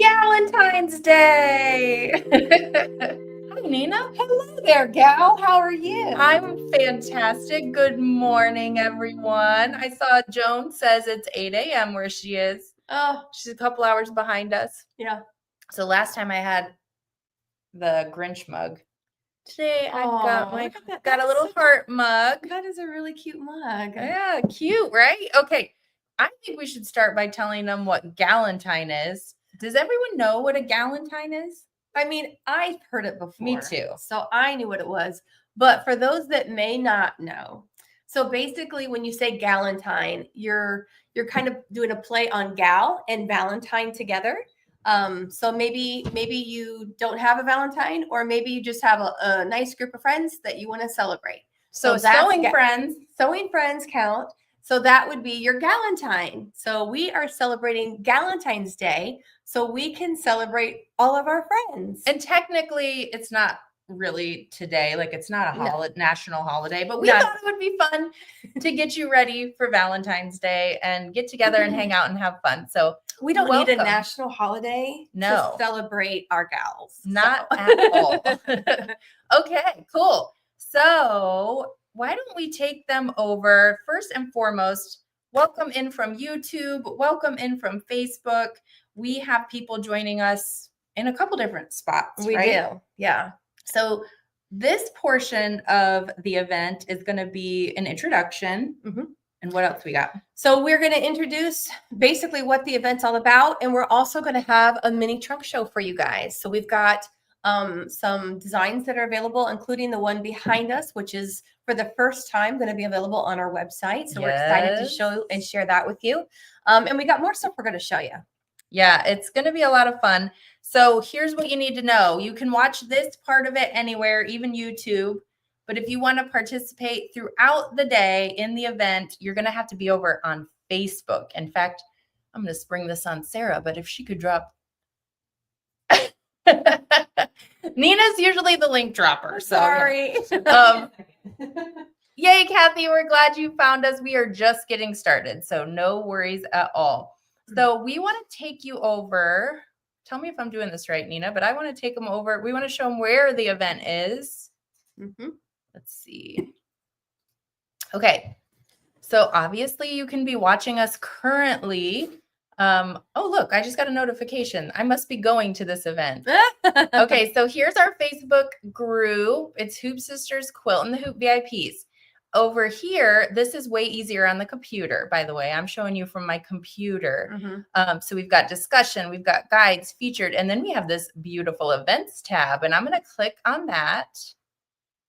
Galentine's Day. Hi, Nina. Hello there, gal. How are you? I'm fantastic. Good morning, everyone. I saw Joan says it's 8 a.m. where she is. Oh, She's a couple hours behind us. yeah. So last time I had the Grinch mug. Today I got a little heart mug. That is a really cute mug. Yeah, cute, right? Okay. I think we should start by telling them what Galentine is. Does everyone know what a Galentine is? I mean, I've heard it before. Me too. So I knew what it was. But for those that may not know, so basically when you say Galentine, you're kind of doing a play on gal and Valentine together. So maybe you don't have a Valentine, or maybe you just have a nice group of friends that you want to celebrate. So sewing friends count. So that would be your Galentine. So we are celebrating Galentine's Day, so we can celebrate all of our friends. And technically, it's not really today. Like, it's not a national holiday, but we thought it would be fun to get you ready for Valentine's Day and get together and hang out and have fun. So we don't need a national holiday to celebrate our gals. Not at all. Okay, cool. So why don't we take them over? First and foremost, welcome in from YouTube, welcome in from Facebook. We have people joining us in a couple different spots. We do. Yeah. So this portion of the event is going to be an introduction. Mm-hmm. And what else we got? So we're going to introduce basically what the event's all about. And we're also going to have a mini trunk show for you guys. So we've got some designs that are available, including the one behind us, which is for the first time going to be available on our website. So we're excited to show and share that with you. And we got more stuff we're going to show you. Yeah, it's going to be a lot of fun. So here's what you need to know. You can watch this part of it anywhere, even YouTube. But if you want to participate throughout the day in the event, you're going to have to be over on Facebook. In fact, I'm going to spring this on Sarah, but if she could drop. Nina's usually the link dropper. So sorry. Yay, Kathy. We're glad you found us. We are just getting started, so no worries at all. So we want to take you over. Tell me if I'm doing this right, Nina, but I want to take them over. We want to show them where the event is. Mm-hmm. Let's see. Okay. So obviously you can be watching us currently. Oh, look, I just got a notification. I must be going to this event. Okay. So here's our Facebook group. It's Hoop Sisters Quilt and the Hoop VIPs. Over here, this is way easier on the computer, by the way. I'm showing you from my computer. Mm-hmm. So we've got discussion, we've got guides, featured, and then we have this beautiful events tab. And I'm going to click on that.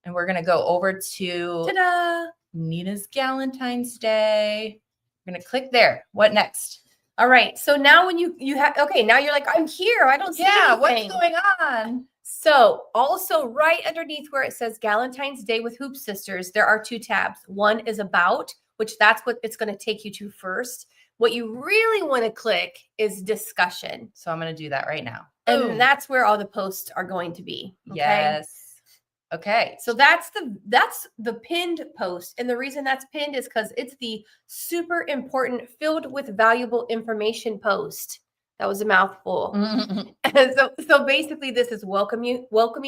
And we're going to go over to Nina's Galentine's Day. We're going to click there. What next? All right. So now when you have, okay, now you're like, I'm here. I don't see anything. What's going on? So also right underneath where it says Galentine's Day with Hoop Sisters, there are two tabs. One is about, which that's what it's going to take you to first. What you really want to click is discussion. So I'm going to do that right now. And that's where all the posts are going to be. Okay? Yes. Okay. So that's the pinned post. And the reason that's pinned is because it's the super important filled with valuable information post. That was a mouthful. So basically this is welcoming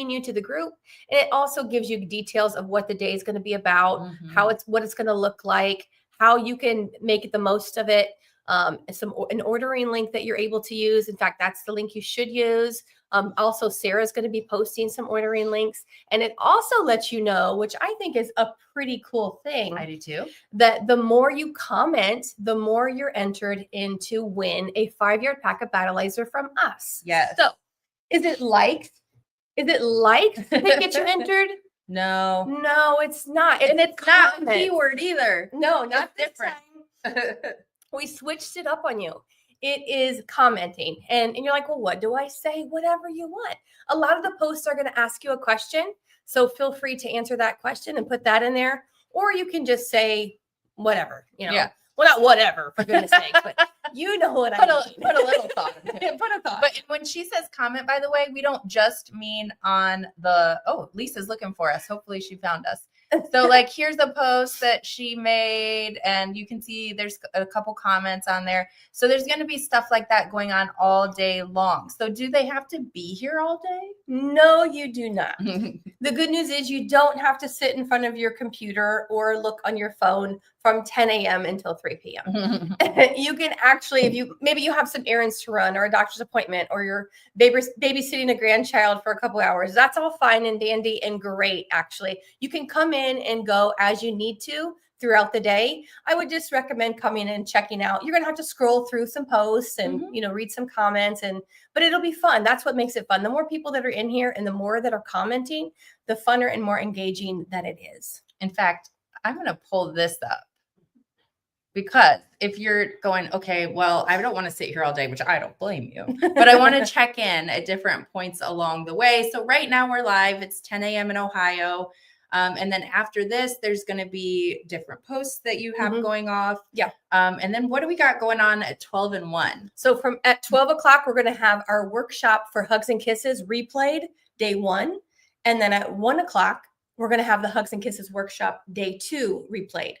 you to the group. And it also gives you details of what the day is going to be about, mm-hmm. what it's going to look like, how you can make the most of it. An ordering link that you're able to use. In fact, that's the link you should use. Also, Sarah's going to be posting some ordering links. And it also lets you know, which I think is a pretty cool thing. I do too. That the more you comment, the more you're entered in to win a 5-yard pack of Battleizer from us. Yes. So is it liked? Is it liked to get you entered? No, it's not. And it's not a keyword either. No, not different. We switched it up on you. It is commenting. And you're like, well, what do I say? Whatever you want. A lot of the posts are going to ask you a question. So feel free to answer that question and put that in there. Or you can just say whatever, Yeah. Well, not whatever, for goodness sake, but you know what I mean. Put a little thought into it. Put a thought. But when she says comment, by the way, we don't just mean on Lisa's looking for us. Hopefully she found us. So like, here's a post that she made, and you can see there's a couple comments on there. So there's going to be stuff like that going on all day long. So do they have to be here all day? No, you do not. The good news is you don't have to sit in front of your computer or look on your phone from 10 a.m. until 3 p.m. You can actually, if you maybe you have some errands to run or a doctor's appointment or you're babysitting a grandchild for a couple hours, that's all fine and dandy and great. Actually, you can come in and go as you need to throughout the day. I would just recommend coming and checking out. You're gonna have to scroll through some posts and read some comments, but it'll be fun. That's what makes it fun. The more people that are in here and the more that are commenting, the funner and more engaging that it is. In fact, I'm gonna pull this up. Because if you're going, okay, well, I don't want to sit here all day, which I don't blame you, but I want to check in at different points along the way. So right now we're live. It's 10 a.m. in Ohio. And then after this, there's going to be different posts that you have going off. Yeah. And then what do we got going on at 12 and 1? So at 12 o'clock, we're going to have our workshop for Hugs and Kisses replayed day 1. And then at 1 o'clock, we're going to have the Hugs and Kisses workshop day 2 replayed.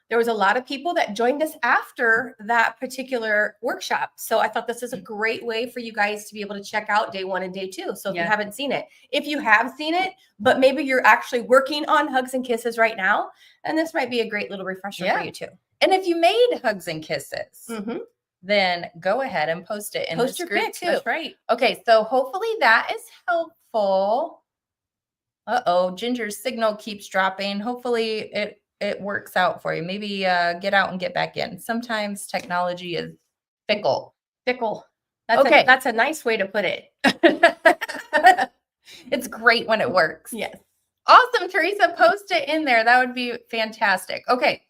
There was a lot of people that joined us after that particular workshop. So I thought this is a great way for you guys to be able to check out day 1 and day 2. So if you haven't seen it, if you have seen it, but maybe you're actually working on Hugs and Kisses right now, and this might be a great little refresher for you too. And if you made Hugs and Kisses, then go ahead and post it in post this your group pic too. That's right. Okay, so hopefully that is helpful. Ginger's signal keeps dropping. Hopefully it works out for you. Maybe get out and get back in. Sometimes technology is fickle. That's a nice way to put it. It's great when it works. Yes. Awesome, Teresa. Post it in there. That would be fantastic. Okay.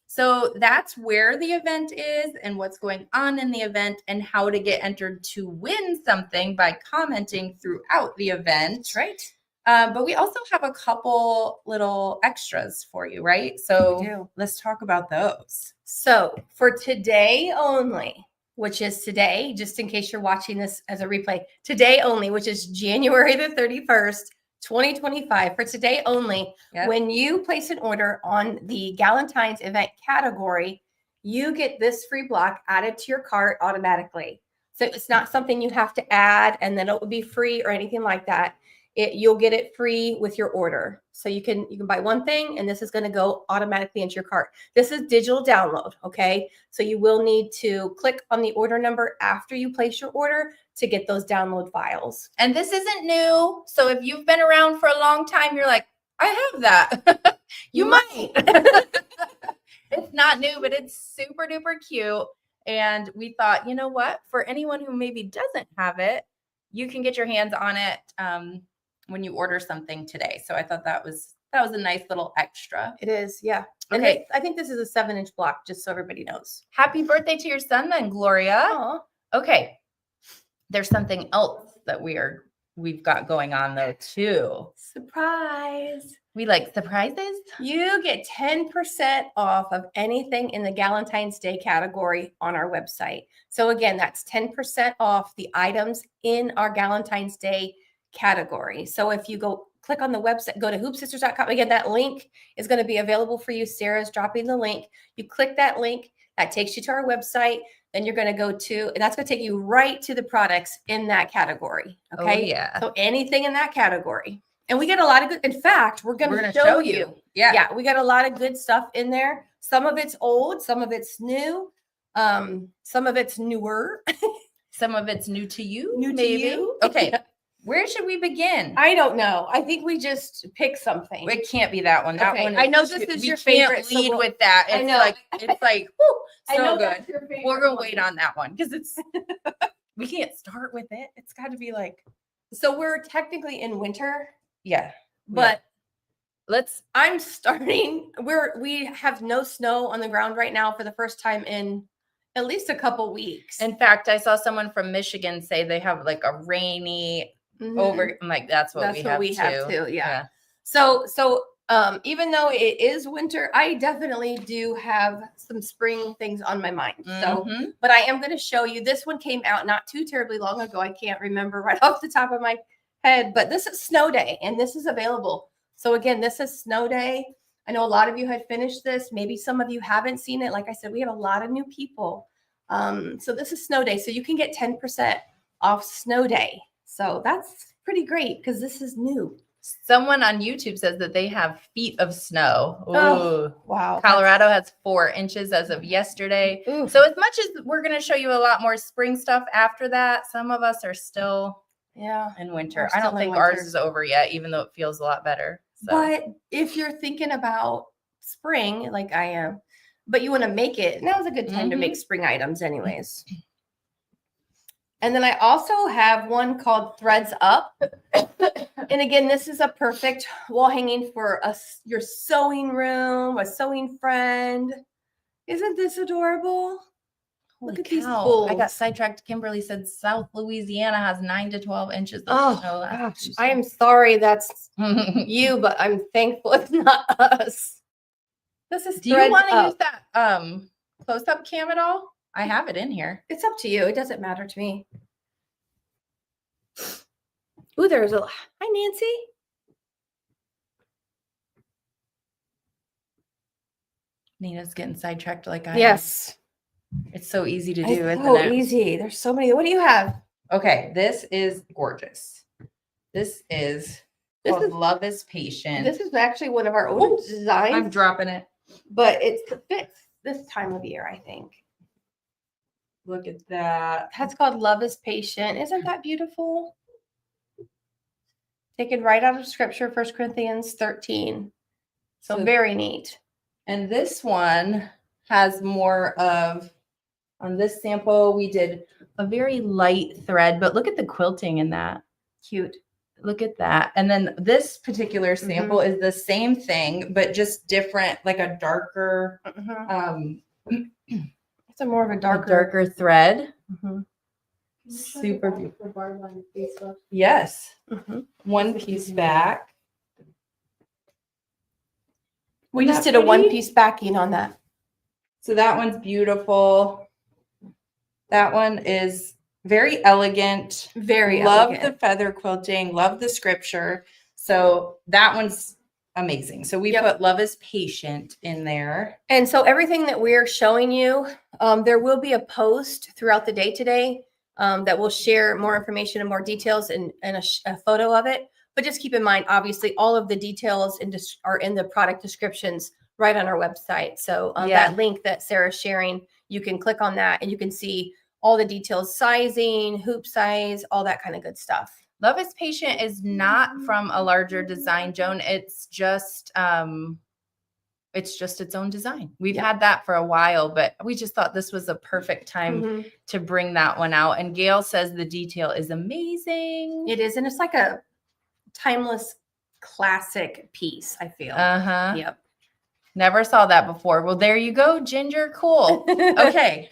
So that's where the event is and what's going on in the event and how to get entered to win something by commenting throughout the event. That's right. But we also have a couple little extras for you, right? So let's talk about those. So for today only, which is today, just in case you're watching this as a replay, today only, which is January the 31st, 2025, for today only, when you place an order on the Galentine's event category, you get this free block added to your cart automatically. So it's not something you have to add and then it will be free or anything like that. You'll get it free with your order. So you can buy one thing and this is going to go automatically into your cart. This is digital download. Okay. So you will need to click on the order number after you place your order to get those download files. And this isn't new. So if you've been around for a long time, you're like, I have that. you might. It's not new, but it's super duper cute. And we thought, you know what, for anyone who maybe doesn't have it, you can get your hands on it when you order something today. So I thought that was a nice little extra. It is, yeah. Okay. And I think this is a 7-inch block, just so everybody knows. Happy birthday to your son then, Gloria. Aww. Okay. There's something else that we've got going on though too. Surprise. We like surprises. You get 10% off of anything in the Galentine's Day category on our website. So again, that's 10% off the items in our Galentine's Day category. So if you click on the website, go to hoopsisters.com. Again, that link is going to be available for you. Sarah's dropping the link. You click that link, that takes you to our website. Then you're going to go to, and that's going to take you right to the products in that category. Okay. Oh, yeah. So anything in that category. And we get a lot of good, in fact, we're going to show you. Yeah. We got a lot of good stuff in there. Some of it's old, some of it's new. Some of it's newer. Some of it's new to you. New maybe. to you. Okay. Where should we begin? I don't know. I think we just pick something. It can't be that one. That one. I know this is your favorite. We can't lead with that. It's like whoo, so good. We're gonna wait on that one because we can't start with it. It's got to be like. So we're technically in winter. Yeah, but I'm starting. We have no snow on the ground right now for the first time in at least a couple weeks. In fact, I saw someone from Michigan say they have like a rainy over. I'm like, that's what we have too. Yeah. So even though it is winter, I definitely do have some spring things on my mind. So, but I am going to show you. This one came out not too terribly long ago. I can't remember right off the top of my head, but this is Snow Day and this is available. So again, this is Snow Day. I know a lot of you had finished this. Maybe some of you haven't seen it. Like I said, we have a lot of new people. So this is snow day. So you can get 10% off snow day. So that's pretty great because this is new. Someone on YouTube says that they have feet of snow. Ooh. Oh, wow. Colorado has 4 inches as of yesterday. Ooh. So as much as we're going to show you a lot more spring stuff after that, some of us are still in winter. I don't think ours is over yet, even though it feels a lot better. So. But if you're thinking about spring, like I am, but you want to make it, now's a good time to make spring items anyways. And then I also have one called Threads Up. And again, this is a perfect wall hanging for your sewing room, a sewing friend. Isn't this adorable? Holy Look at cow. these bowls. I got sidetracked. Kimberly said South Louisiana has 9 to 12 inches of snow. Gosh, I am sorry that's you, but I'm thankful it's not us. This is Do you want to use that close-up cam at all? I have it in here. It's up to you. It doesn't matter to me. Ooh, there's a hi, Nancy. Nina's getting sidetracked like I am. Yes. It's so easy to do, It's isn't so it? easy. There's so many. What do you have? Okay, this is gorgeous. This is called Love is Patient. This is actually one of our old designs. I'm dropping it. But it fits this time of year, I think. Look at that. That's called Love is Patient. Isn't that beautiful? Taken right out of scripture, 1 Corinthians 13. So very neat. And this one has more of, on this sample, we did a very light thread, but look at the quilting in that. Cute. Look at that. And then this particular sample is the same thing, but just different, like a darker, it's a more of a darker thread. Super beautiful. Yes. One piece back. We just did a one-piece backing on that. So that one's beautiful. That one is very elegant. Very love elegant. the feather quilting. Love the scripture. So that one's amazing. So we put Love is Patient in there. And so everything that we're showing you, there will be a post throughout the day today that will share more information and more details and a photo of it. But just keep in mind, obviously, all of the details are in the product descriptions right on our website. So that link that Sarah's sharing, you can click on that and you can see all the details, sizing, hoop size, all that kind of good stuff. Love is Patient is not from a larger design, Joan. It's just its own design. We've had that for a while, but we just thought this was a perfect time to bring that one out. And Gail says the detail is amazing. It is, and it's like a timeless classic piece, I feel. Yep. Never saw that before. Well, there you go, Ginger. Cool. Okay.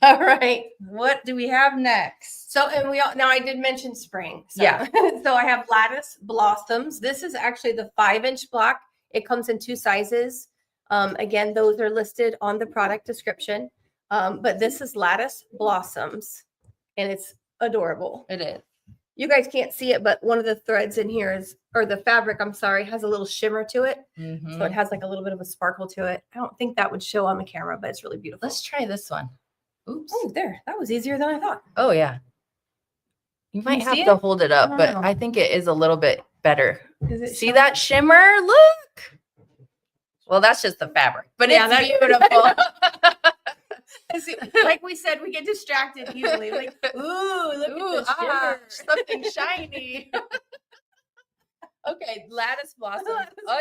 All right. What do we have next? So, and now I did mention spring. So, yeah. So I have Lattice Blossoms. This is actually the 5-inch block. It comes in 2 sizes. Again, those are listed on the product description. But this is Lattice Blossoms, and it's adorable. It is. You guys can't see it, but one of the threads in here or the fabric, I'm sorry, has a little shimmer to it. So it has like a little bit of a sparkle to it. I don't think that would show on the camera, but it's really beautiful. Let's try this one. Oops. Oh, there. That was easier than I thought. Oh, yeah. You might have to hold it up, but I think it is a little bit better. See that shimmer? Look. Well, that's just the fabric, but it's beautiful. Like we said, we get distracted easily. Like, ooh, look at the shimmer. Something shiny. Okay, Lattice Blossom,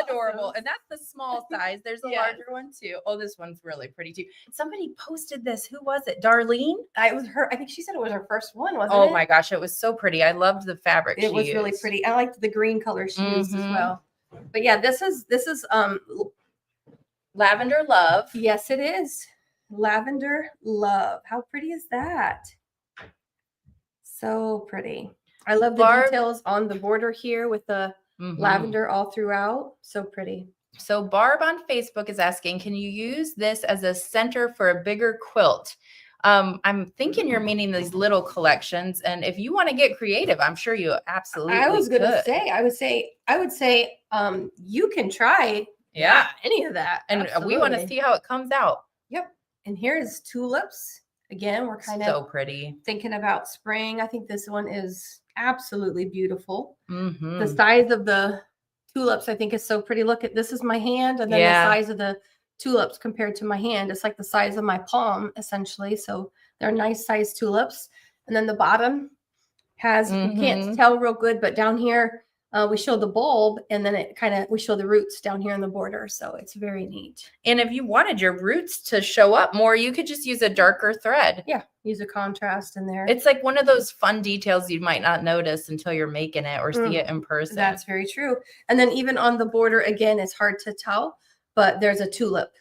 adorable. And that's the small size. There's a larger one too. Oh, this one's really pretty too. Somebody posted this. Who was it? Darlene? It was her. I think she said it was her first one, wasn't it? Oh my gosh, it was so pretty. I loved the fabric. It was really pretty. I liked the green color she used as well. But yeah, this is Lavender Love. Yes, it is. Lavender Love. How pretty is that? So pretty. I love the details on the border here with the lavender all throughout. So pretty. So Barb on Facebook is asking, can you use this as a center for a bigger quilt? I'm thinking you're meaning these little collections. And if you want to get creative, I'm sure you absolutely I was going to say, I would say, you can try Yeah. any of that. And we want to Absolutely. see how it comes out. Yep. And here's tulips. Again, we're kind So of pretty. thinking about spring. I think this one is absolutely beautiful. Mm-hmm. The size of the tulips, I think, is so pretty. Look at this is my hand, and then Yeah. the size of the tulips compared to my hand, it's like the size of my palm, essentially. So they're nice sized tulips. And then the bottom has, you can't tell real good, but down here, we show the bulb, and then we show the roots down here in the border. So it's very neat. And if you wanted your roots to show up more, you could just use a darker thread. Yeah, use a contrast in there. It's like one of those fun details you might not notice until you're making it or see it in person. That's very true. And then even on the border, again, it's hard to tell, but there's a tulip.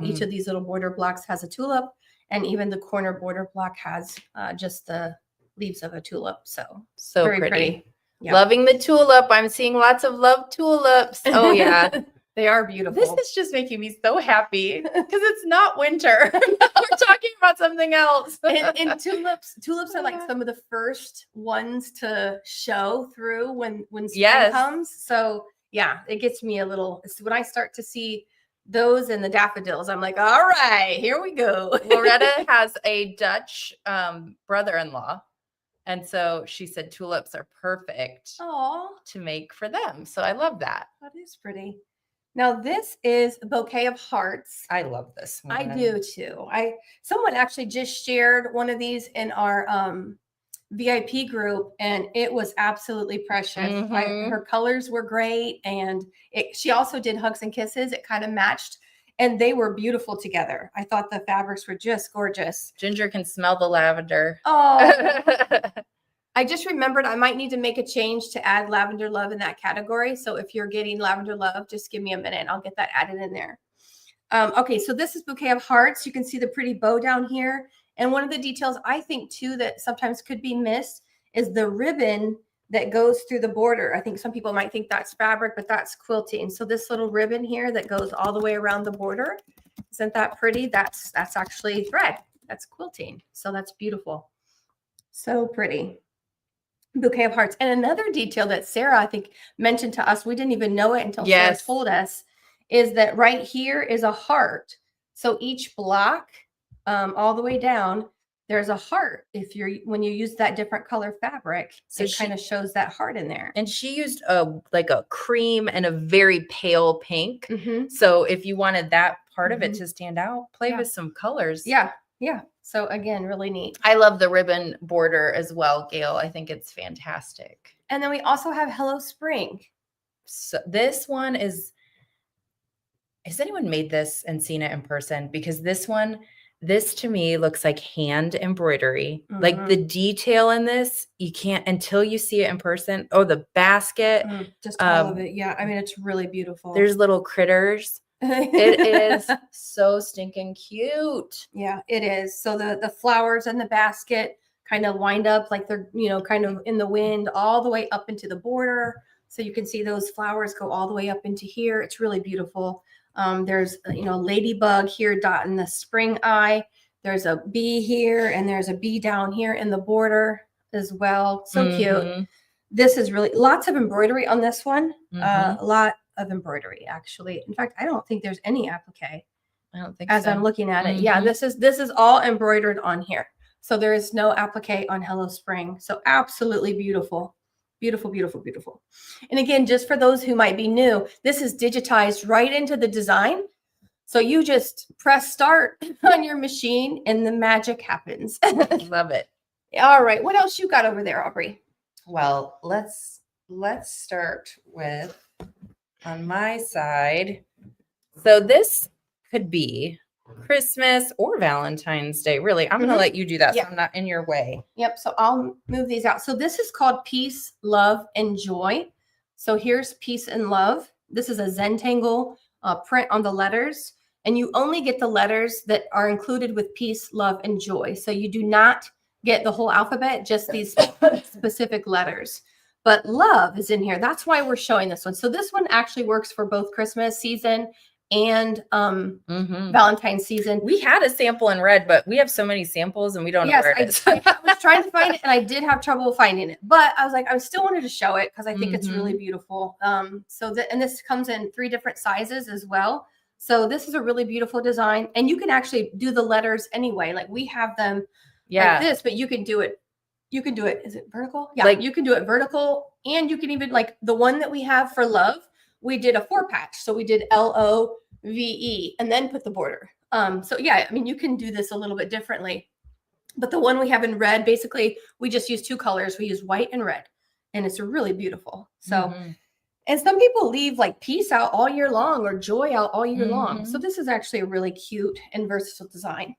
Each of these little border blocks has a tulip, and even the corner border block has just the leaves of a tulip. So very pretty. Yep. Loving the tulip. I'm seeing lots of love tulips. Oh yeah. They are beautiful. This is just making me so happy because it's not winter. We're talking about something else. and tulips are like some of the first ones to show through when spring comes. So yeah, it gets me a little, when I start to see those and the daffodils, I'm like, all right, here we go. Loretta has a Dutch brother-in-law. And so she said tulips are perfect to make for them. So I love that. That is pretty. Now this is a bouquet of hearts. I love this one. I do too. Someone actually just shared one of these in our VIP group, and it was absolutely precious. Her colors were great, and she also did hugs and kisses. It kind of matched. And they were beautiful together. I thought the fabrics were just gorgeous. Ginger can smell the lavender. Oh, I just remembered I might need to make a change to add Lavender Love in that category. So if you're getting Lavender Love, just give me a minute. I'll get that added in there. Okay, so this is Bouquet of Hearts. You can see the pretty bow down here. And one of the details I think too that sometimes could be missed is the ribbon that goes through the border. I think some people might think that's fabric, but that's quilting. So this little ribbon here that goes all the way around the border, isn't that pretty? That's actually thread. That's quilting. So that's beautiful. So pretty. Bouquet of Hearts. And another detail that Sarah, I think, mentioned to us, we didn't even know it until Sarah told us, is that right here is a heart. So each block, all the way down, there's a heart. When you use that different color fabric, so it kind of shows that heart in there. And she used like a cream and a very pale pink. So if you wanted that part of it to stand out, play with some colors. Yeah. So again, really neat. I love the ribbon border as well, Gail. I think it's fantastic. And then we also have Hello Spring. So this one has anyone made this and seen it in person? Because this to me looks like hand embroidery. Like the detail in this, you can't until you see it in person. Oh, the basket. Just all of it. Yeah. I mean, it's really beautiful. There's little critters. It is so stinking cute. Yeah, it is. So the flowers in the basket kind of wind up like they're, kind of in the wind all the way up into the border. So you can see those flowers go all the way up into here. It's really beautiful. There's, ladybug here dotting the spring eye. There's a bee here, and there's a bee down here in the border as well. So cute. This is really lots of embroidery on this one. A lot of embroidery, actually. In fact, I don't think there's any applique. I don't think as I'm looking at it. Yeah, this is all embroidered on here. So there is no applique on Hello Spring. So absolutely beautiful. Beautiful, beautiful, beautiful. And again, just for those who might be new, this is digitized right into the design. So you just press start on your machine and the magic happens. Love it. All right. What else you got over there, Aubrey? Well, let's start with on my side. So this could be Christmas or Valentine's Day. Really, I'm going to let you do that so I'm not in your way. Yep. So I'll move these out. So this is called Peace, Love, and Joy. So here's Peace and Love. This is a Zentangle print on the letters. And you only get the letters that are included with Peace, Love, and Joy. So you do not get the whole alphabet, just these specific letters. But love is in here. That's why we're showing this one. So this one actually works for both Christmas season and Mhm. Valentine season. We had a sample in red, but we have so many samples and we don't know Yes, where it is. I was trying to find it and I did have trouble finding it, but I was like, I still wanted to show it because I think it's really beautiful. And this comes in 3 different sizes as well. So this is a really beautiful design, and you can actually do the letters anyway. Like we have them like this, but you can do it. You can do it. Is it vertical? Yeah, Like- you can do it vertical, and you can even like the one that we have for love. We did a 4-patch, so we did LOVE and then put the border. So yeah, I mean you can do this a little bit differently. But the one we have in red, basically, we just use 2 colors. We use white and red, and it's really beautiful. So, and some people leave like peace out all year long or joy out all year long. So this is actually a really cute and versatile design.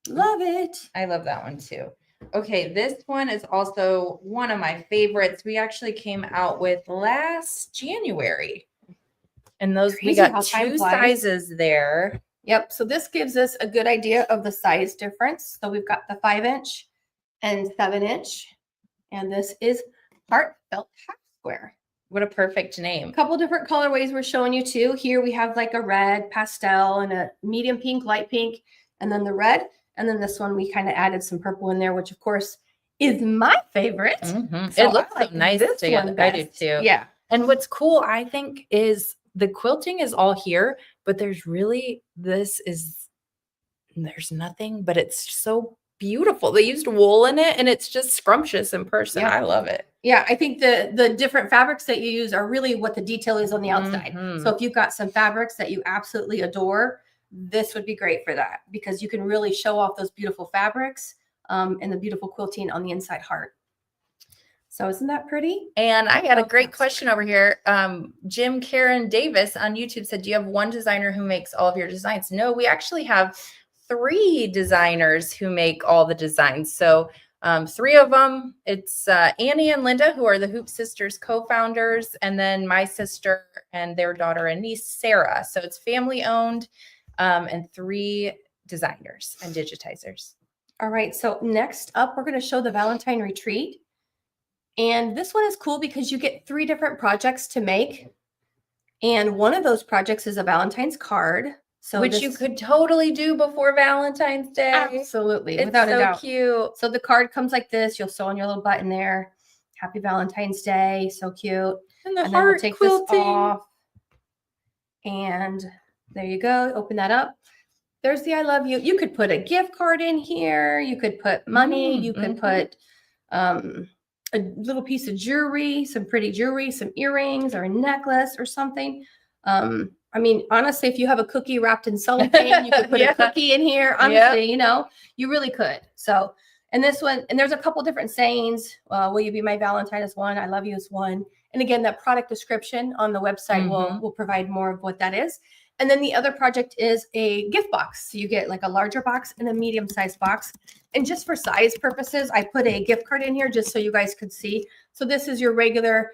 Love it. I love that one too. Okay, this one is also one of my favorites. We actually came out with last January. And those we Crazy how got time 2 flies. sizes there. Yep. So this gives us a good idea of the size difference. So we've got the 5-inch and 7-inch, and this is heartfelt half square. What a perfect name. A couple different colorways we're showing you too. Here we have like a red pastel and a medium pink, light pink, and then the red. And then this one we kind of added some purple in there, which of course is my favorite. So it looks I like so nice this together. one I do best. too. Yeah. And what's cool, I think, is the quilting is all here, but there's nothing, but it's so beautiful. They used wool in it and it's just scrumptious in person. Yeah. I love it. Yeah, I think the different fabrics that you use are really what the detail is on the outside. So if you've got some fabrics that you absolutely adore, this would be great for that because you can really show off those beautiful fabrics and the beautiful quilting on the inside heart. So isn't that pretty? And I got a great question over here. Jim Karen Davis on YouTube said, do you have one designer who makes all of your designs? No, we actually have 3 designers who make all the designs. So 3 of them, it's Annie and Linda, who are the Hoop Sisters co-founders, and then my sister and their daughter and niece, Sarah. So it's family owned, and 3 designers and digitizers. All right. So next up, we're going to show the Valentine Retreat. And this one is cool because you get 3 different projects to make. And one of those projects is a Valentine's card. So which you could totally do before Valentine's Day. Absolutely. It's without a so doubt. cute. So the card comes like this. You'll sew on your little button there. Happy Valentine's Day. So cute. And the And then heart we'll take quilting. this off. And there you go. Open that up. There's the I love you. You could put a gift card in here. You could put money. You could put a little piece of jewelry, some pretty jewelry, some earrings or a necklace or something. I mean, honestly, if you have a cookie wrapped in cellophane, you could put a cookie in here. Honestly, you know, you really could. So, and this one, and there's a couple different sayings. Will you be my Valentine is one. I love you is one. And again, that product description on the website will provide more of what that is. And then the other project is a gift box. So you get like a larger box and a medium-sized box. And just for size purposes, I put a gift card in here just so you guys could see. So this is your regular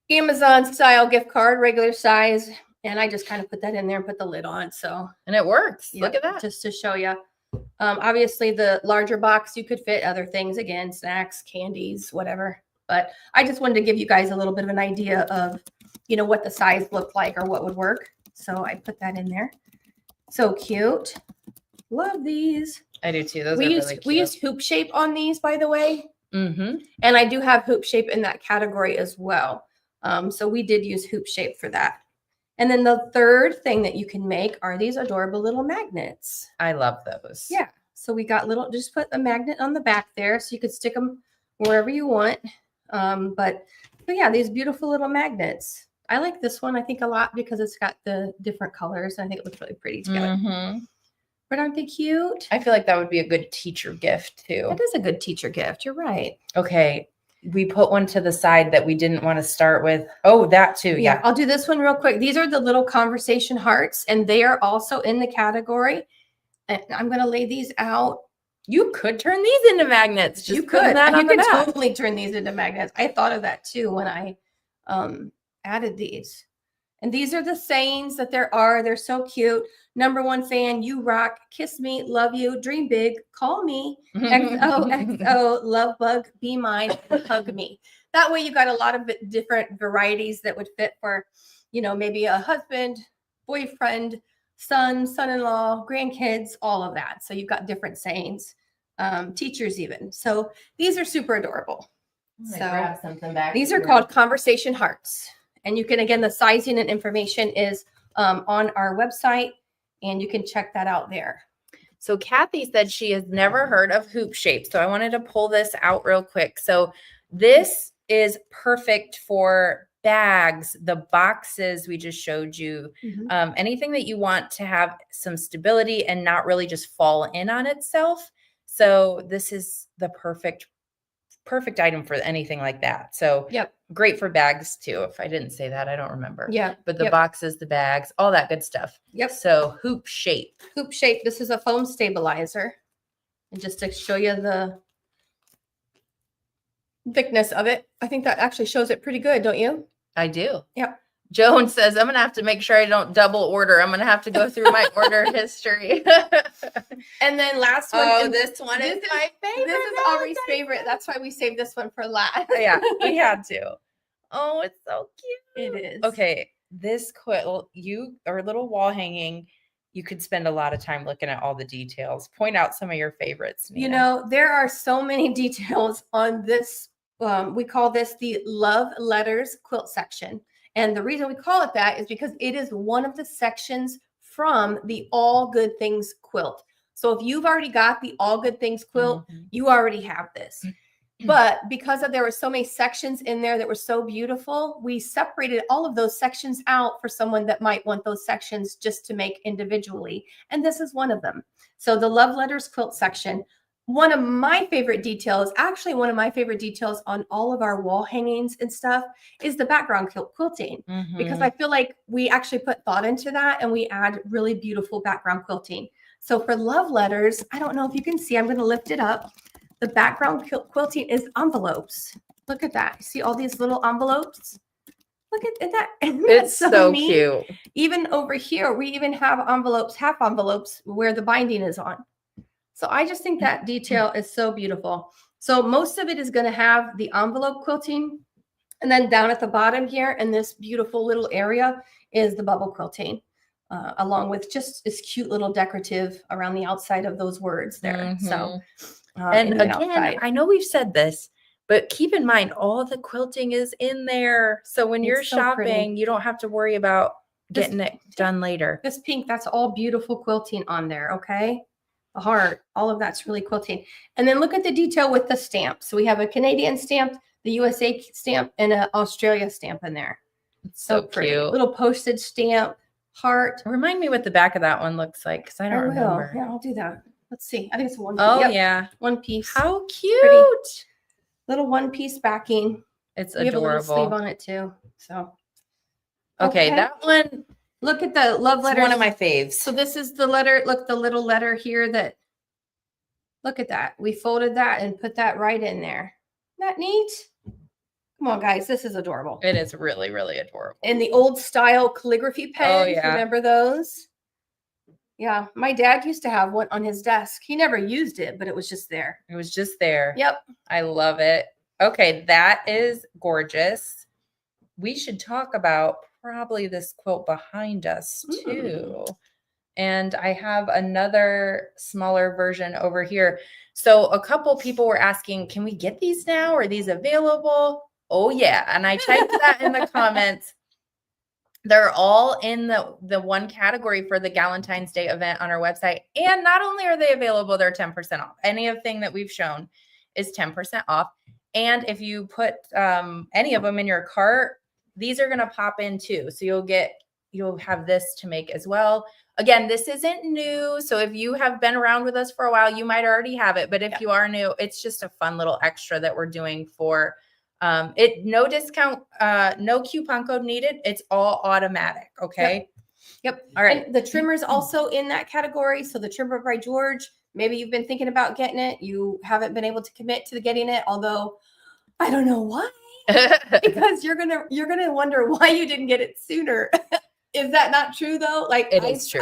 Amazon style gift card, regular size. And I just kind of put that in there and put the lid on. So, and it works. yeah, Look at that. Just to show you. Obviously the larger box, you could fit other things, again, snacks, candies, whatever. But I just wanted to give you guys a little bit of an idea of, you know, what the size looked like or what would work. So I put that in there. So cute. Love these. I do too. Those are really cute. We used hoop shape on these, by the way. And I do have hoop shape in that category as well. So we did use hoop shape for that. And then the third thing that you can make are these adorable little magnets. I love those. Yeah. So we got just put a magnet on the back there so you could stick them wherever you want. But yeah, these beautiful little magnets. I like this one, I think, a lot because it's got the different colors. I think it looks really pretty together. But aren't they cute? I feel like that would be a good teacher gift too. It is a good teacher gift. You're right. Okay. We put one to the side that we didn't want to start with. Oh, that too. Yeah. I'll do this one real quick. These are the little conversation hearts, and they are also in the category. And I'm going to lay these out. You could turn these into magnets. Just you could. That you could totally turn these into magnets. I thought of that too when I added these. And these are the sayings that there are. They're so cute. Number 1 saying, you rock, kiss me, love you, dream big, call me, XOXO, love bug, be mine, and hug me. That way you got a lot of different varieties that would fit for, you know, maybe a husband, boyfriend, son, son-in-law, grandkids, all of that. So you've got different sayings, teachers even. So these are super adorable. So grab something back. These are called conversation hearts. And you can, again, the sizing and information is on our website, and you can check that out there. So Kathy said she has never heard of hoop shape. So I wanted to pull this out real quick. So this is perfect for bags, the boxes we just showed you, anything that you want to have some stability and not really just fall in on itself. So this is the perfect item for anything like that. So great for bags too. If I didn't say that, I don't remember. Yeah. But the boxes, the bags, all that good stuff. Yep. So hoop shape. Hoop shape. This is a foam stabilizer. And just to show you the thickness of it, I think that actually shows it pretty good, don't you? I do. Yep. Joan says, I'm going to have to make sure I don't double order. I'm going to have to go through my order history. And then last one. Oh, this one is my favorite. This is Aubrey's favorite. That's why we saved this one for last. Yeah, we had to. Oh, it's so cute. It is. Okay, this quilt, or little wall hanging, you could spend a lot of time looking at all the details. Point out some of your favorites, Nina. You know, there are so many details on this. We call this the Love Letters quilt section. And the reason we call it that is because it is one of the sections from the All Good Things quilt. So if you've already got the All Good Things quilt, you already have this. But because there were so many sections in there that were so beautiful, we separated all of those sections out for someone that might want those sections just to make individually. And this is one of them. So the Love Letters quilt section. One of my favorite details, actually one of my favorite details on all of our wall hangings and stuff is the background quilting, because I feel like we actually put thought into that and we add really beautiful background quilting. So for Love Letters, I don't know if you can see, I'm going to lift it up. The background quilting is envelopes. Look at that. See all these little envelopes? Look at that. It's so cute. Even over here, we even have envelopes, half envelopes where the binding is on. So I just think that detail is so beautiful. So most of it is going to have the envelope quilting. And then down at the bottom here in this beautiful little area is the bubble quilting, along with just this cute little decorative around the outside of those words there. So, and again, I know we've said this, but keep in mind, all the quilting is in there. So when you're shopping, you don't have to worry about getting it done later. This pink, that's all beautiful quilting on there. Okay. The heart, all of that's really quilting. And then look at the detail with the stamp. So we have a Canadian stamp, the USA stamp, and an Australia stamp in there. It's so pretty. cute. Little postage stamp, heart. Remind me what the back of that one looks like, because I don't remember. Yeah, I'll do that. Let's see. I think it's one piece. Oh, yeah. One piece. How cute. Pretty. Little one piece backing. It's we adorable. have a little sleeve on it too. So. Okay, that one. Look at the love letter. One of my faves. So this is the letter. Look, the little letter here that, look at that. We folded that and put that right in there. Isn't that neat? Come on, guys. This is adorable. It is really, really adorable. And the old style calligraphy pens. Oh, yeah. Remember those? Yeah. My dad used to have one on his desk. He never used it, but it was just there. It was just there. Yep. I love it. Okay, that is gorgeous. We should talk about probably this quilt behind us too. And I have another smaller version over here. So a couple people were asking, can we get these now? Are these available? Oh yeah. And I typed that in the comments. They're all in the one category for the Galentine's Day event on our website. And not only are they available, they're 10% off. Anything that we've shown is 10% off. And if you put any of them in your cart, these are going to pop in too. So you'll have this to make as well. Again, this isn't new. So if you have been around with us for a while, you might already have it. But if you are new, it's just a fun little extra that we're doing for it. No discount, no coupon code needed. It's all automatic. Okay. Yep. All right. And the trimmer is also in that category. So the trimmer by George, maybe you've been thinking about getting it. You haven't been able to commit to getting it, although I don't know why. Because you're gonna wonder why you didn't get it sooner. Is that not true though? Like it is true.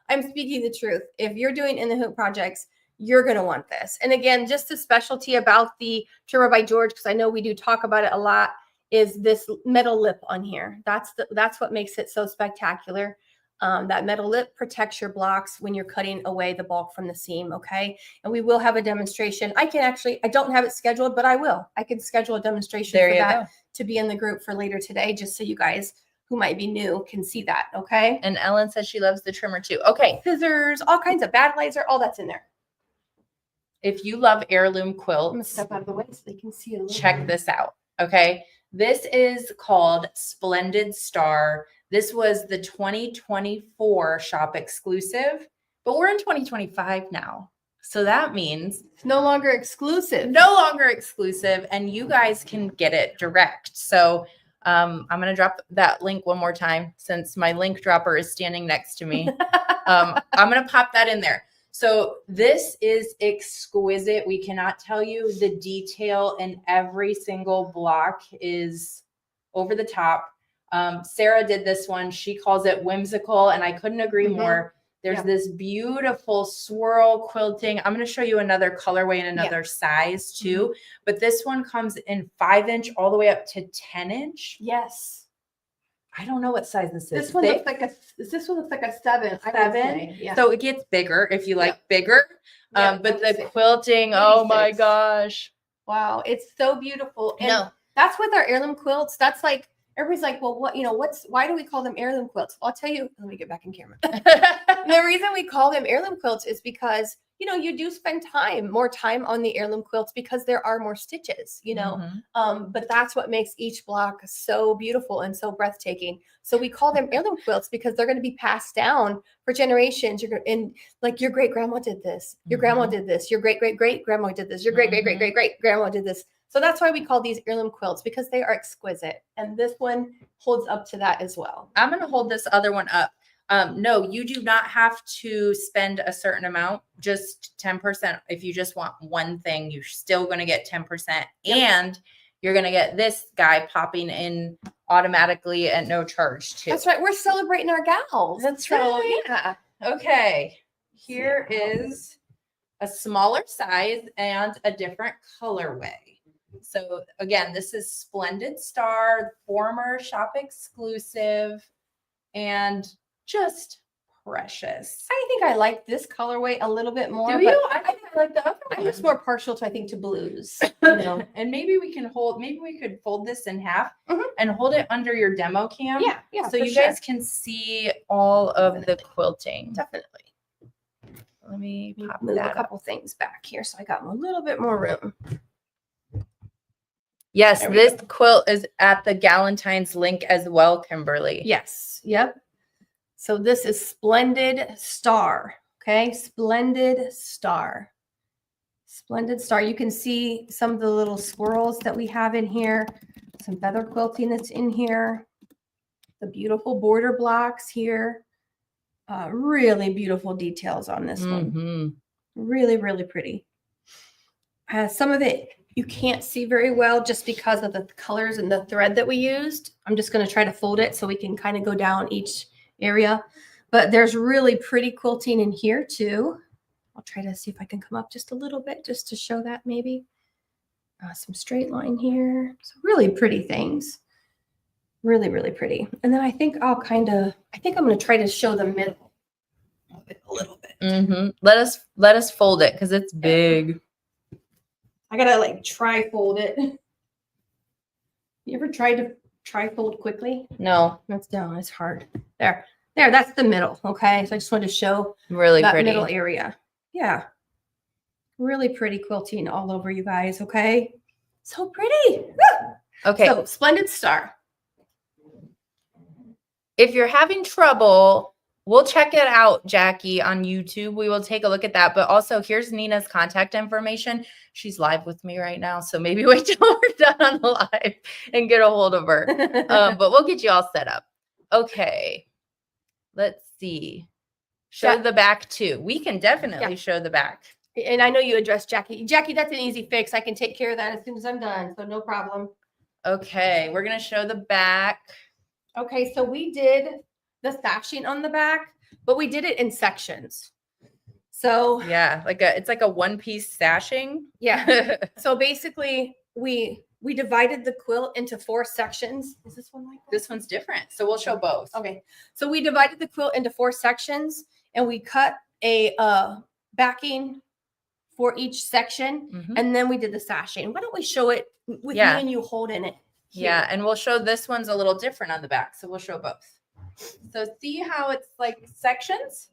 I'm speaking the truth. If you're doing in the hoop projects, you're gonna want this. And again, just the specialty about the trimmer by George, because I know we do talk about it a lot, is this metal lip on here. That's what makes it so spectacular. That metal lip protects your blocks when you're cutting away the bulk from the seam, okay? And we will have a demonstration. I don't have it scheduled, but I will. I can schedule a demonstration There for you that go. to be in the group for later today, just so you guys who might be new can see that, okay? And Ellen says she loves the trimmer too. Okay. Scissors, all kinds of bad laser, all that's in there. If you love heirloom I'm gonna quilts, step out of the way so they can see it a little check bit. this out. Okay. This is called Splendid Star. This was the 2024 shop exclusive, but we're in 2025 now. So that means It's no longer exclusive. no longer exclusive, and you guys can get it direct. So I'm going to drop that link one more time since my link dropper is standing next to me. I'm going to pop that in there. So this is exquisite. We cannot tell you the detail in every single block is over the top. Sarah did this one. She calls it whimsical, and I couldn't agree more. There's this beautiful swirl quilting. I'm going to show you another colorway and another size too. But this one comes in 5-inch all the way up to 10-inch. Yes. I don't know what size this is. This one looks like a 7. 7. Yeah. So it gets bigger if you like bigger. But the quilting, oh my 36. gosh. Wow, it's so beautiful. And No. that's with our heirloom quilts. That's like everybody's like, well, why do we call them heirloom quilts? Well, I'll tell you, let me get back in camera. The reason we call them heirloom quilts is because, you do spend more time on the heirloom quilts because there are more stitches, but that's what makes each block so beautiful and so breathtaking. So we call them heirloom quilts because they're going to be passed down for generations. And like your great grandma did this, your grandma did this, your great great great grandma did this, your great great great great great grandma did this. So that's why we call these heirloom quilts, because they are exquisite. And this one holds up to that as well. I'm going to hold this other one up. No, you do not have to spend a certain amount, just 10%. If you just want one thing, you're still going to get 10%. And you're going to get this guy popping in automatically at no charge too. That's right. We're celebrating our gals. That's So, right. yeah. Okay. Here is a smaller size and a different colorway. So again, this is Splendid Star, former shop exclusive, and just precious. I think I like this colorway a little bit more. Do you? I think I like the other one. I'm just more partial to, I think, to blues. And maybe we could fold this in half and hold it under your demo cam. Yeah. So you guys can see all of the quilting. Definitely. Let me pop move that a couple things back here so I got a little bit more room. Yes, this quilt is at the Galentine's link as well, Kimberly. Yes. Yep. So this is Splendid Star. Okay. Splendid Star. Splendid Star. You can see some of the little swirls that we have in here. Some feather quilting that's in here. The beautiful border blocks here. Really beautiful details on this one. Really, really pretty. Some of it you can't see very well just because of the colors and the thread that we used. I'm just going to try to fold it so we can kind of go down each area. But there's really pretty quilting in here too. I'll try to see if I can come up just a little bit just to show that maybe. Some straight line here. So really pretty things. Really, really pretty. And then I think I'm going to try to show the middle of it a little bit. Let us fold it because it's big. I gotta like tri-fold it. You ever tried to tri-fold quickly? No. That's down. It's hard. There. That's the middle. Okay. So I just wanted to show really that pretty middle area. Yeah. Really pretty quilting all over, you guys. Okay. So pretty. Okay. So Splendid Star. If you're having trouble, we'll check it out, Jackie, on YouTube. We will take a look at that. But also, here's Nina's contact information. She's live with me right now. So maybe wait till we're done on the live and get a hold of her. But we'll get you all set up. Okay. Let's see. Show the back too. We can definitely show the back. And I know you addressed Jackie. Jackie, that's an easy fix. I can take care of that as soon as I'm done. So no problem. Okay. We're going to show the back. Okay. So we did the sashing on the back, but we did it in sections. So yeah, it's like a one-piece sashing. Yeah. So basically we we divided the quilt into 4 sections. Is this one like that? This one's different. So we'll show both. Okay. So we divided the quilt into 4 sections and we cut a backing for each section. Mhm. And then we did the sashing. Why don't we show it with Yeah. me and you holding it? Here. Yeah, and we'll show this one's a little different on the back. So we'll show both. So see how it's like sections?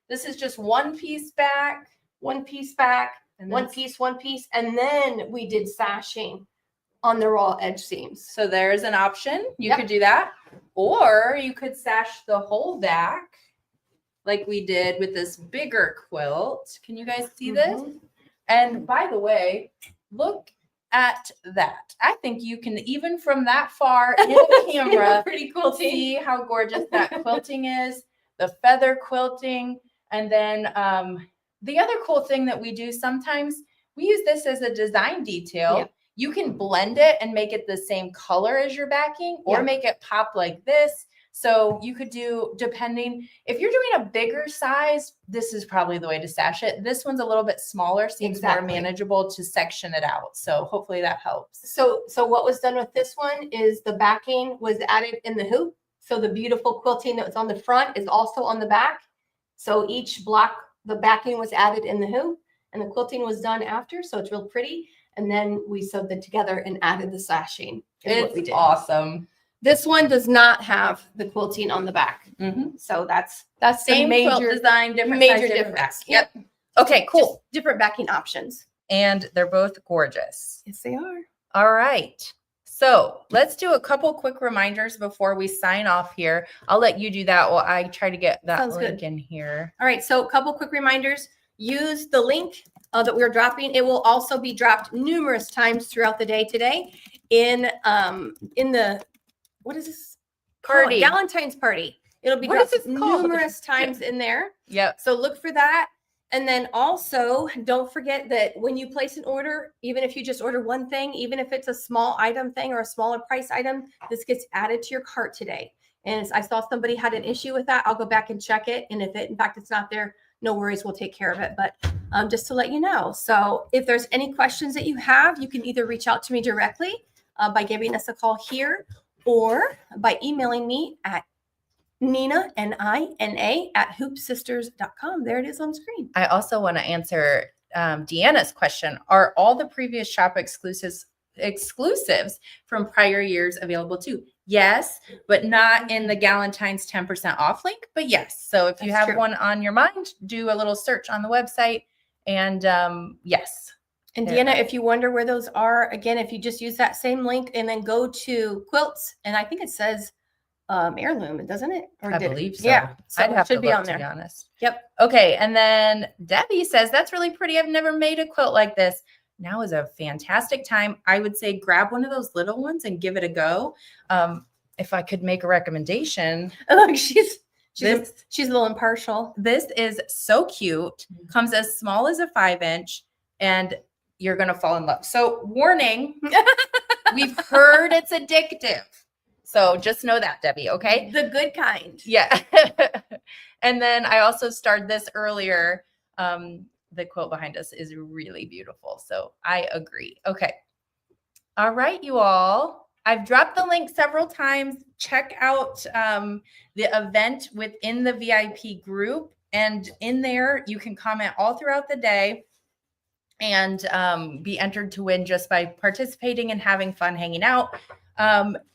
This is just one piece back, One piece back, and one then piece, and then we did sashing on the raw edge seams. so there's an option. You Yep. could do that. Or you could sash the whole back like we did with this bigger quilt. Can you guys see this? Mhm. And by the way, look at that. I think you can, even from that far in the camera, Pretty cool. see how gorgeous that quilting is, the feather quilting. And then the other cool thing that we do sometimes, we use this as a design detail. Yeah. You can blend it and make it the same color as your backing or Yeah. make it pop like this. So you could do, depending, if you're doing a bigger size, this is probably the way to sash it. This one's a little bit smaller, seems more Exactly. manageable to section it out. So hopefully that helps. So what was done with this one is the backing was added in the hoop. So the beautiful quilting that was on the front is also on the back. So each block, the backing was added in the hoop and the quilting was done after. So it's real pretty. And then we sewed them together and added the sashing. is what we It's did. awesome. This one does not have the quilting on the back. Mhm. So that's Same the quilt major, design, different major size, different difference. back. Yep. Okay, cool. Just different backing options. And they're both gorgeous. Yes, they are. All right. So let's do a couple quick reminders before we sign off here. I'll let you do that while I try to get that Sounds link good. in here. All right, so a couple quick reminders. Use the link that we're dropping. It will also be dropped numerous times throughout the day today in the, what is this? Party. Galentine's party. It'll be What is dropped this called? numerous times in there. Yep. So look for that. And then also don't forget that when you place an order, even if you just order one thing, even if it's a small item thing or a smaller price item, this gets added to your cart today. And I saw somebody had an issue with that. I'll go back and check it. And if in fact, it's not there, no worries, we'll take care of it. But just to let you know. So if there's any questions that you have, you can either reach out to me directly by giving us a call here or by emailing me at Nina, Nina @hoopsisters.com. There it is on screen. I also want to answer Deanna's question. Are all the previous shop exclusives from prior years available too? Yes, but not in the Galentine's 10% off link, but yes. So if you That's have true. one on your mind, do a little search on the website and yes. And There. Deanna, if you wonder where those are, again, if you just use that same link and then go to quilts, and I think it says heirloom, doesn't it? Or I did it? believe so. Yeah, so I'd it have should to be look, on to there. be honest. Yep. Okay, and then Debbie says, that's really pretty. I've never made a quilt like this. Now is a fantastic time. I would say grab one of those little ones and give it a go. If I could make a recommendation. Look, she's This- a little impartial. This is so cute. Comes as small as a 5-inch, and you're going to fall in love. So warning, we've heard it's addictive. So just know that, Debbie, okay? The good kind. Yeah. And then I also started this earlier. The quilt behind us is really beautiful. So I agree. Okay. All right, you all. I've dropped the link several times. Check out the event within the VIP group. And in there, you can comment all throughout the day and be entered to win just by participating and having fun hanging out.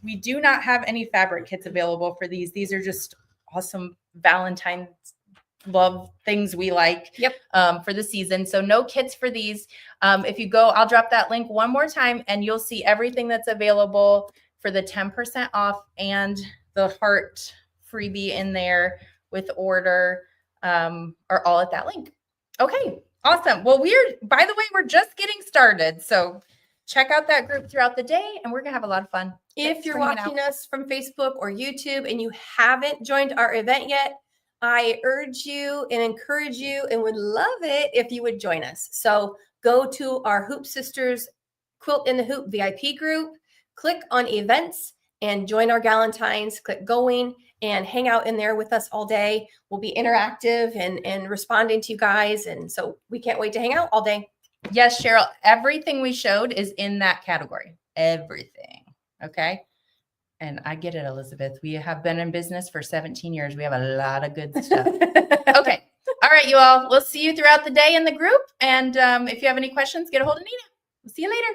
We do not have any fabric kits available for these. These are just awesome Valentine's love things we like for the season. So no kits for these. If you go, I'll drop that link one more time and you'll see everything that's available for the 10% off and the heart freebie in there with order are all at that link. Okay, awesome. Well, by the way, we're just getting started. So check out that group throughout the day and we're gonna have a lot of fun. If Thanks you're for hanging watching us from Facebook or YouTube and you haven't joined our event yet, I urge you and encourage you and would love it if you would join us. So go to our Hoop Sisters Quilt in the Hoop VIP group, click on events and join our Galentines, click going and hang out in there with us all day. We'll be interactive and responding to you guys. And so we can't wait to hang out all day. Yes, Cheryl, everything we showed is in that category. Everything. Okay. And I get it, Elizabeth. We have been in business for 17 years. We have a lot of good stuff. Okay. All right, you all. We'll see you throughout the day in the group. And if you have any questions, get a hold of Nina. We'll see you later.